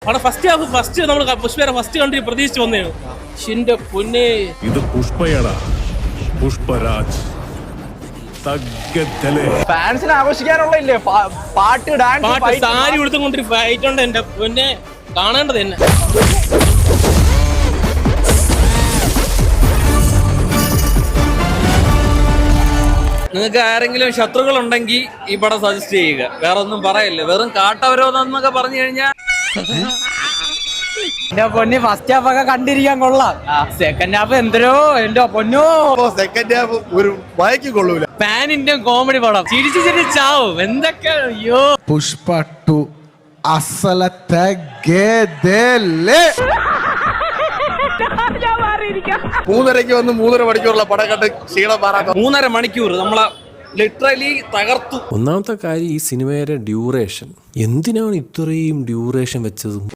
അവിടെ ഫസ്റ്റ് നമ്മൾ പുഷ്പയുടെ ഫസ്റ്റ് കണ്ടി പ്രതീക്ഷിച്ച് വന്നേനു. ഷിന്റെ പൊന്നെ, ഇത് പുഷ്പയടാ, പുഷ്പരാജ്. ഫാൻസിനെ ആഘോഷിക്കാനുള്ള പാട്ട്, ഡാൻസ്, സാരി കൊടുത്തുകൊണ്ടൊരു ഫൈറ്റ് ഉണ്ട്. എന്റെ പൊന്നെ, കാണേണ്ടത് തന്നെ. നിങ്ങൾക്ക് ആരെങ്കിലും ശത്രുക്കൾ ഉണ്ടെങ്കിൽ ഈ പടം സജസ്റ്റ് ചെയ്യുക. വേറെ ഒന്നും പറയല്ലേ, വെറും കാട്ടവരോന്നൊക്കെ പറഞ്ഞു കഴിഞ്ഞാൽ എന്റെ പൊന്നി ഫസ്റ്റ് ഹാഫ് ഒക്കെ കണ്ടിരിക്കാൻ കൊള്ളാം. സെക്കൻഡ് ഹാഫ് എന്തോ എന്റെ പൊന്നോ, സെക്കൻഡ് ഹാഫ് ഒരു വായിക്ക് കൊള്ളൂല. പാൻ ഇന്ത്യൻ കോമഡി പടം, ചിരിച്ചു ചാവും. എന്തൊക്കെ അയ്യോ. പുഷ്പ 2 അസലത്തെ ഗേദലേ. 3:30 വന്ന് 3.5 മണിക്കൂറുള്ള പടം കണ്ട് ക്ഷീണം മാറാത്ത 3.5 മണിക്കൂർ നമ്മളെ ലിറ്ററലി തകർത്തു. ഒന്നാമത്തെ കാര്യം ഈ സിനിമയുടെ ഡ്യൂറേഷൻ. എന്തിനാണ് ഇത്രയും ഡ്യൂറേഷൻ വെച്ചത്?